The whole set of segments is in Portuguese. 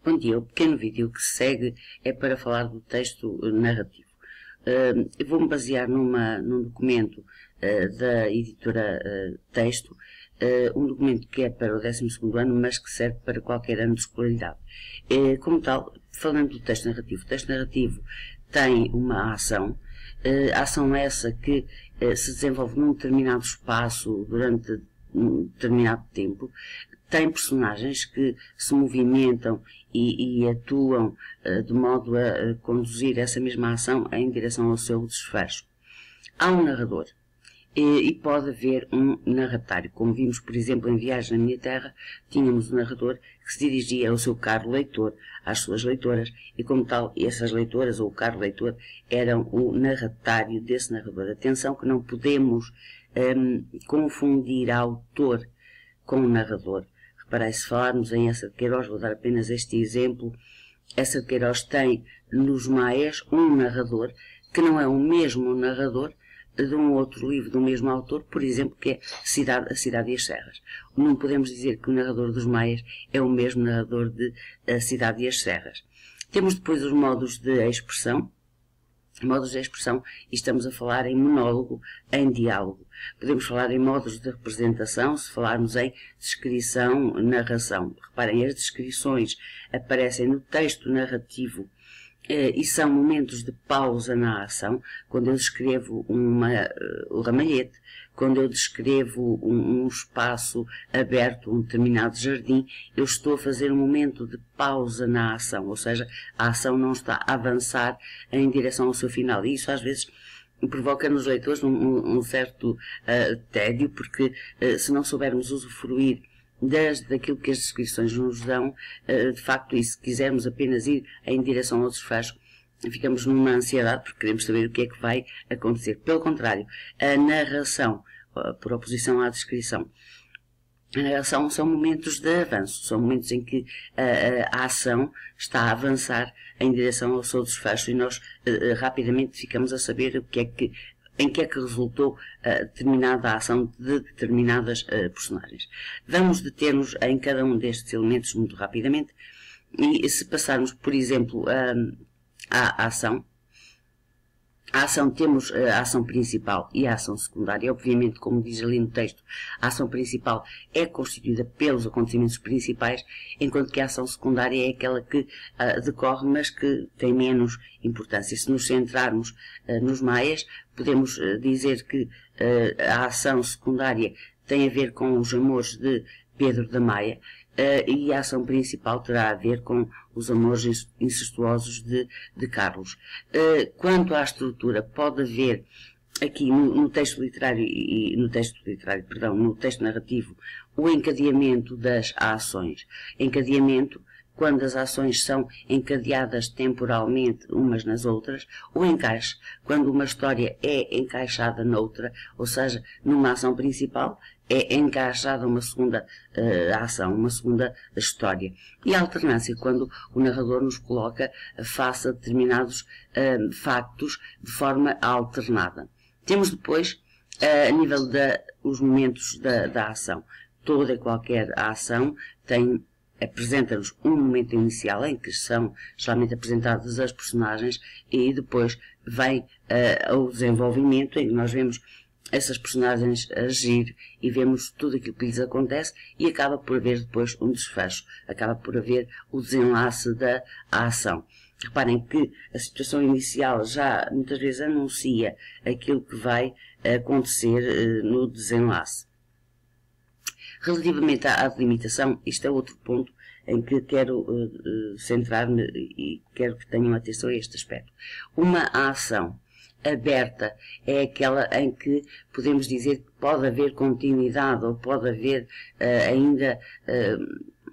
Bom dia, o pequeno vídeo que se segue é para falar do texto narrativo. Eu vou-me basear num documento da editora Texto, um documento que é para o 12º ano, mas que serve para qualquer ano de escolaridade. Como tal, falando do texto narrativo tem uma ação, ação essa que se desenvolve num determinado espaço durante um determinado tempo, tem personagens que se movimentam e atuam de modo a conduzir essa mesma ação em direção ao seu desfecho. Há um narrador e pode haver um narratário. Como vimos, por exemplo, em Viagem na Minha Terra, tínhamos um narrador que se dirigia ao seu caro leitor, às suas leitoras, e como tal, essas leitoras ou o caro leitor eram o narratário desse narrador. Atenção que não podemos confundir autor com o narrador. Reparei, se falarmos em Eça de Queiroz, vou dar apenas este exemplo. Eça de Queiroz tem nos Maias um narrador que não é o mesmo narrador de um outro livro do mesmo autor, por exemplo, que é A Cidade e as Serras. Não podemos dizer que o narrador dos Maias é o mesmo narrador de A Cidade e as Serras. Temos depois os modos de expressão. Modos de expressão, e estamos a falar em monólogo, em diálogo. Podemos falar em modos de representação, se falarmos em descrição, narração. Reparem, as descrições aparecem no texto narrativo e são momentos de pausa na ação. Quando eu descrevo o ramalhete, quando eu descrevo um espaço aberto, um determinado jardim, eu estou a fazer um momento de pausa na ação, ou seja, a ação não está a avançar em direção ao seu final. E isso às vezes provoca nos leitores um certo tédio, porque se não soubermos usufruir daquilo que as descrições nos dão, de facto, e se quisermos apenas ir em direção ao desfecho, ficamos numa ansiedade porque queremos saber o que é que vai acontecer. Pelo contrário, a narração, por oposição à descrição, a narração são momentos de avanço, são momentos em que a ação está a avançar em direção ao seu desfecho e nós rapidamente ficamos a saber em que é que resultou determinada ação de determinadas personagens. Vamos deter-nos em cada um destes elementos muito rapidamente e se passarmos, por exemplo, à ação, temos a ação principal e a ação secundária. Obviamente, como diz ali no texto, a ação principal é constituída pelos acontecimentos principais, enquanto que a ação secundária é aquela que decorre, mas que tem menos importância. Se nos centrarmos nos Maias, podemos dizer que a ação secundária tem a ver com os amores de Pedro da Maia, e a ação principal terá a ver com os amores incestuosos de Carlos. Quanto à estrutura, pode haver aqui no texto narrativo, o encadeamento das ações. Encadeamento quando as ações são encadeadas temporalmente umas nas outras, o encaixe, quando uma história é encaixada noutra, ou seja, numa ação principal, é encaixada uma segunda ação, uma segunda história. E a alternância, quando o narrador nos coloca face a determinados factos de forma alternada. Temos depois, a nível dos momentos da ação, toda e qualquer ação apresenta-nos um momento inicial em que são geralmente apresentadas as personagens e depois vem o desenvolvimento em que nós vemos essas personagens agir e vemos tudo aquilo que lhes acontece e acaba por haver depois um desfecho, acaba por haver o desenlace da ação. Reparem que a situação inicial já muitas vezes anuncia aquilo que vai acontecer no desenlace. Relativamente à delimitação, isto é outro ponto em que quero centrar-me e quero que tenham atenção a este aspecto. Uma ação aberta é aquela em que podemos dizer que pode haver continuidade ou pode haver ainda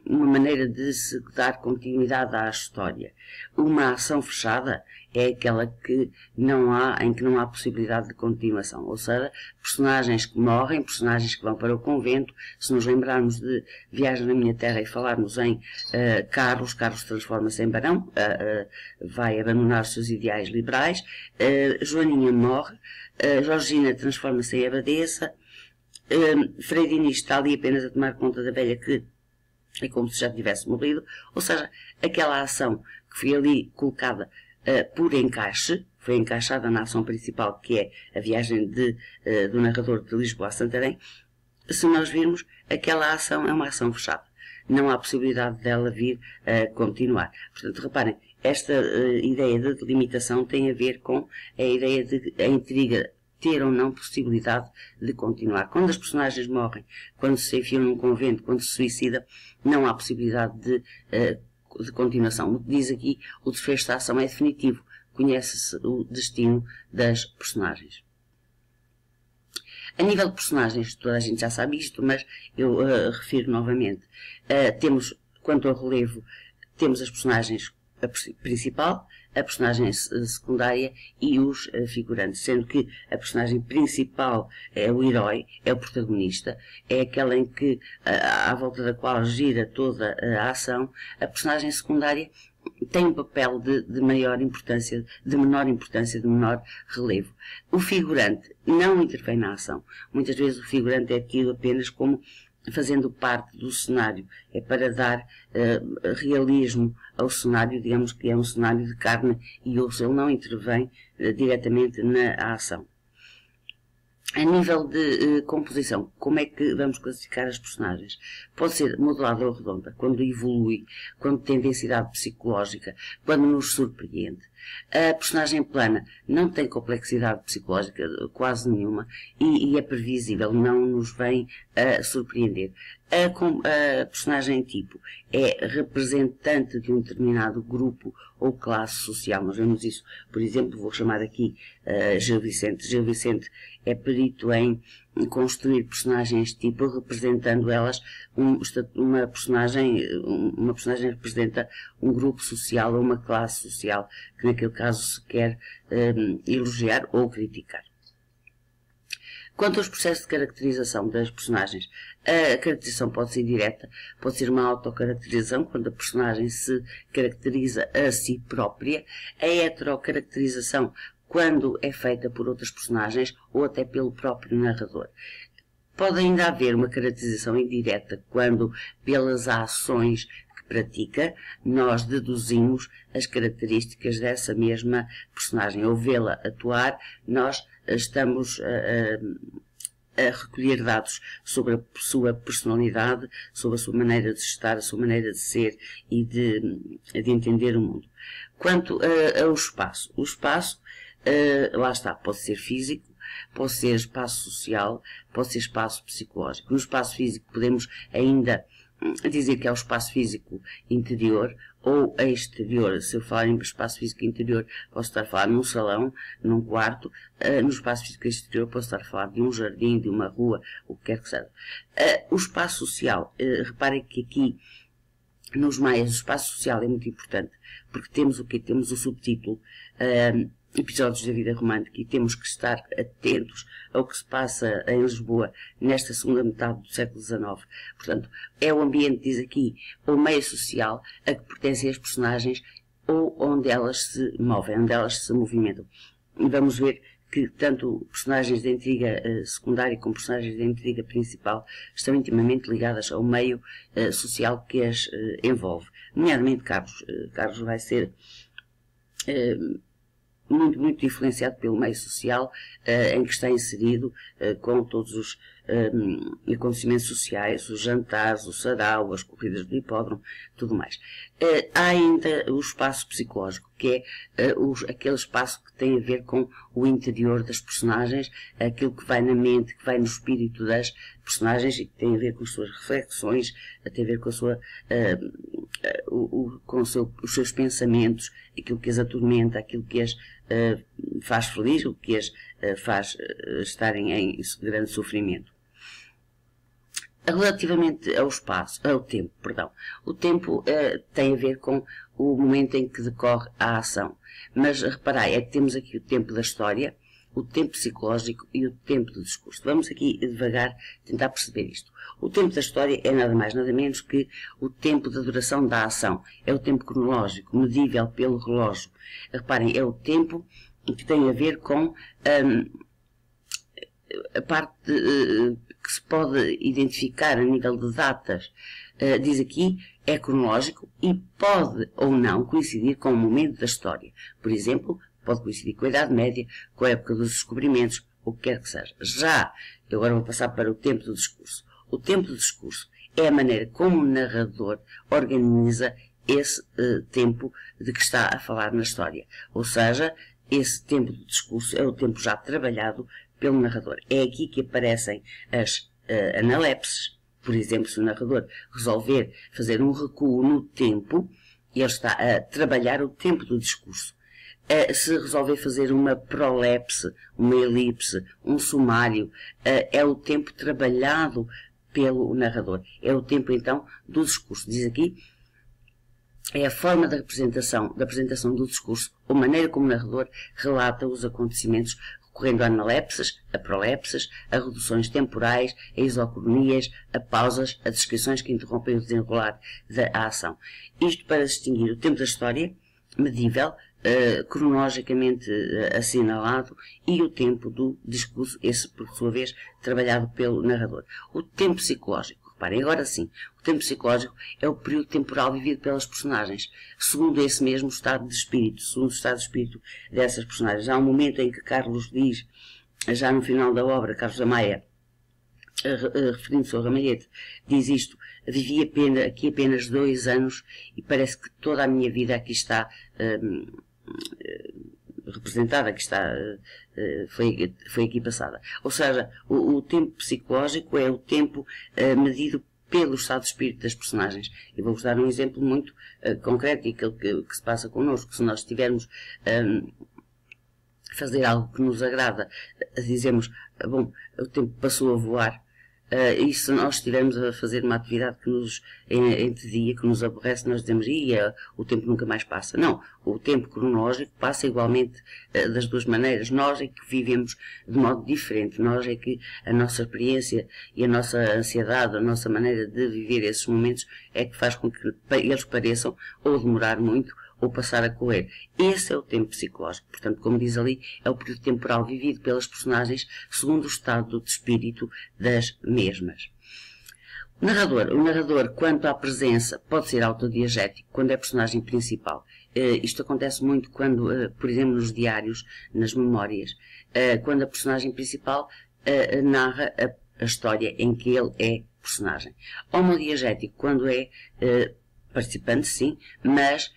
uma maneira de se dar continuidade à história. Uma ação fechada é aquela em que não há possibilidade de continuação, ou seja, personagens que morrem, personagens que vão para o convento. Se nos lembrarmos de Viagem na Minha Terra e falarmos em Carlos transforma-se em barão, vai abandonar os seus ideais liberais, Joaninha morre, Georgina transforma-se em abadesa, Frei Dinis está ali apenas a tomar conta da velha que é como se já tivesse morrido, ou seja, aquela ação que foi ali colocada por encaixe, foi encaixada na ação principal, que é a viagem do narrador de Lisboa a Santarém. Se nós virmos, aquela ação é uma ação fechada. Não há possibilidade dela vir a continuar. Portanto, reparem, esta ideia de delimitação tem a ver com a ideia de a intriga ter ou não possibilidade de continuar. Quando as personagens morrem, quando se enfiam num convento, quando se suicida, não há possibilidade de continuação. O que diz aqui, o desfecho da ação é definitivo. Conhece-se o destino das personagens. A nível de personagens, toda a gente já sabe isto, mas eu refiro novamente. Temos, quanto ao relevo, temos as personagens principal, a personagem secundária e os figurantes, sendo que a personagem principal é o herói, é o protagonista, é aquela em que, à volta da qual gira toda a ação. A personagem secundária tem um papel de maior importância, de menor importância, de menor relevo. O figurante não intervém na ação. Muitas vezes o figurante é tido apenas como fazendo parte do cenário. É para dar realismo ao cenário, digamos que é um cenário de carne e osso. Ele não intervém diretamente na ação. A nível de composição, como é que vamos classificar as personagens? Pode ser modelada ou redonda, quando evolui, quando tem densidade psicológica, quando nos surpreende. A personagem plana não tem complexidade psicológica quase nenhuma e é previsível, não nos vem a surpreender. A personagem tipo é representante de um determinado grupo ou classe social. Nós vemos isso, por exemplo, vou chamar aqui Gil Vicente. Gil Vicente é perito em construir personagens tipo, representando elas uma personagem representa um grupo social ou uma classe social que naquele caso se quer elogiar ou criticar. Quanto aos processos de caracterização das personagens, a caracterização pode ser direta, pode ser uma autocaracterização, quando a personagem se caracteriza a si própria. A heterocaracterização, quando é feita por outras personagens ou até pelo próprio narrador. Pode ainda haver uma caracterização indireta, quando pelas ações que pratica, nós deduzimos as características dessa mesma personagem. Ao vê-la atuar, nós estamos a recolher dados sobre a sua personalidade, sobre a sua maneira de estar, a sua maneira de ser e de entender o mundo. Quanto ao espaço, o espaço, lá está, pode ser físico, pode ser espaço social, pode ser espaço psicológico. No espaço físico podemos ainda dizer que é o espaço físico interior ou exterior. Se eu falar em espaço físico interior, posso estar a falar num salão, num quarto. No espaço físico exterior, posso estar a falar de um jardim, de uma rua, o que quer que seja. O espaço social, reparem que aqui nos maias o espaço social é muito importante, porque temos o quê? Temos o subtítulo episódios da vida romântica, e temos que estar atentos ao que se passa em Lisboa nesta segunda metade do século XIX. Portanto, é o ambiente, diz aqui, ou meio social a que pertencem as personagens ou onde elas se movem, onde elas se movimentam. E vamos ver que tanto personagens de intriga secundária como personagens de intriga principal estão intimamente ligadas ao meio social que as envolve. Nomeadamente Carlos. Carlos vai ser muito influenciado pelo meio social em que está inserido, com todos os acontecimentos sociais, os jantares, o sarau, as corridas do hipódromo, tudo mais. Há ainda o espaço psicológico, que é aquele espaço que tem a ver com o interior das personagens, aquilo que vai na mente, que vai no espírito das personagens e que tem a ver com as suas reflexões, tem a ver com a sua, os seus pensamentos, aquilo que as atormenta, aquilo que as faz feliz, o que as faz estarem em grande sofrimento. Relativamente ao tempo, perdão. O tempo tem a ver com o momento em que decorre a ação. Mas reparai, é que temos aqui o tempo da história, o tempo psicológico e o tempo do discurso. Vamos aqui devagar tentar perceber isto. O tempo da história é nada mais, nada menos que o tempo da duração da ação. É o tempo cronológico, medível pelo relógio. Reparem, é o tempo que tem a ver com a parte que se pode identificar a nível de datas diz aqui, é cronológico e pode ou não coincidir com o momento da história. Por exemplo, pode coincidir com a Idade Média, com a época dos descobrimentos, o que quer que seja. Já, eu agora vou passar para o tempo do discurso. O tempo do discurso é a maneira como o narrador organiza esse tempo de que está a falar na história. Ou seja, esse tempo do discurso é o tempo já trabalhado pelo narrador. É aqui que aparecem as analepses. Por exemplo, se o narrador resolver fazer um recuo no tempo, ele está a trabalhar o tempo do discurso. Se resolver fazer uma prolepse, uma elipse, um sumário, é o tempo trabalhado pelo narrador. É o tempo, então, do discurso. Diz aqui, é a forma da apresentação do discurso, ou maneira como o narrador relata os acontecimentos, recorrendo a analepses, a prolepses, a reduções temporais, a isocronias, a pausas, a descrições que interrompem o desenrolar da ação. Isto para distinguir o tempo da história, medível, cronologicamente assinalado, e o tempo do discurso, esse por sua vez trabalhado pelo narrador. O tempo psicológico, reparem, agora sim, o tempo psicológico é o período temporal vivido pelas personagens, segundo esse mesmo estado de espírito, segundo o estado de espírito dessas personagens. Há um momento em que Carlos diz, já no final da obra, Carlos da Maia, referindo-se ao Ramalhete, diz isto: vivi aqui apenas 2 anos e parece que toda a minha vida aqui está representada, que está, foi aqui passada. Ou seja, o tempo psicológico é o tempo medido pelo estado de espírito das personagens. E vou-vos dar um exemplo muito concreto e aquele que se passa connosco. Se nós estivermos fazer algo que nos agrada, dizemos, bom, o tempo passou a voar. E se nós estivermos a fazer uma atividade que nos entedia, que nos aborrece, nós dizemos, o tempo nunca mais passa. Não, o tempo cronológico passa igualmente das duas maneiras. Nós é que vivemos de modo diferente. Nós é que a nossa experiência e a nossa ansiedade, a nossa maneira de viver esses momentos é que faz com que eles pareçam ou demorar muito ou passar a correr. Esse é o tempo psicológico. Portanto, como diz ali, é o período temporal vivido pelas personagens segundo o estado de espírito das mesmas. O narrador, quanto à presença, pode ser autodiegético quando é personagem principal. Isto acontece muito quando, por exemplo, nos diários, nas memórias, quando a personagem principal narra a história em que ele é personagem. Homodiegético quando é participante, sim, mas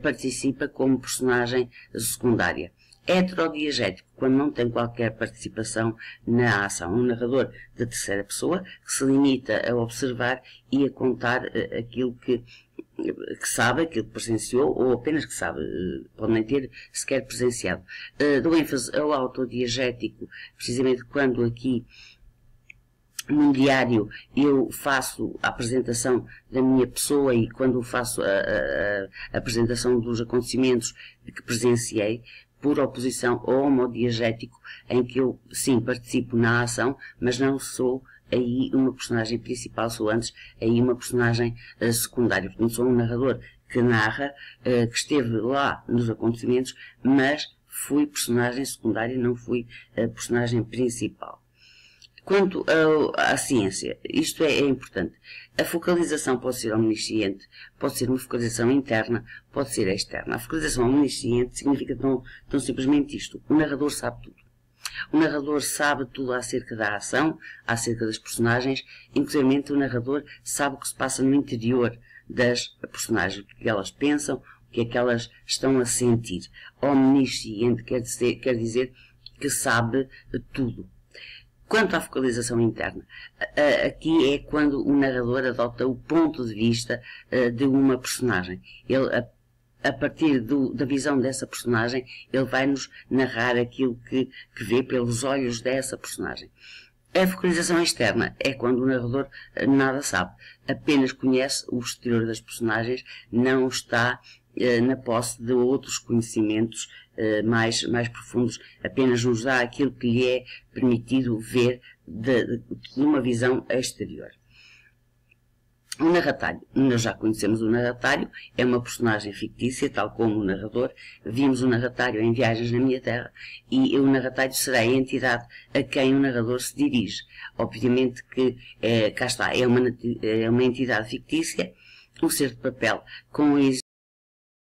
participa como personagem secundária. Heterodiegético, quando não tem qualquer participação na ação. Um narrador de terceira pessoa que se limita a observar e a contar aquilo que sabe, aquilo que presenciou, ou apenas que sabe, pode nem ter sequer presenciado. Dou ênfase ao autodiegético, precisamente quando aqui num diário eu faço a apresentação da minha pessoa e quando faço a apresentação dos acontecimentos que presenciei, por oposição ao homodiegético, em que eu, sim, participo na ação, mas não sou aí uma personagem principal, sou antes aí uma personagem secundária. Portanto, sou um narrador que narra, que esteve lá nos acontecimentos, mas fui personagem secundária, não fui personagem principal. Quanto à ciência, isto é importante. A focalização pode ser omnisciente, pode ser uma focalização interna, pode ser externa. A focalização omnisciente significa tão simplesmente isto. O narrador sabe tudo. O narrador sabe tudo acerca da ação, acerca das personagens, inclusive o narrador sabe o que se passa no interior das personagens, o que elas pensam, o que é que elas estão a sentir. Omnisciente quer dizer que sabe tudo. Quanto à focalização interna, aqui é quando o narrador adota o ponto de vista de uma personagem. Ele, a partir da visão dessa personagem, ele vai nos narrar aquilo que vê pelos olhos dessa personagem. A focalização externa é quando o narrador nada sabe, apenas conhece o exterior das personagens, não está na posse de outros conhecimentos mais profundos, apenas nos dá aquilo que lhe é permitido ver de uma visão exterior. O narratário, nós já conhecemos o narratário, é uma personagem fictícia, tal como o narrador. Vimos o narratário em Viagens na Minha Terra e o narratário será a entidade a quem o narrador se dirige. Obviamente que, cá está, é uma entidade fictícia, um ser de papel com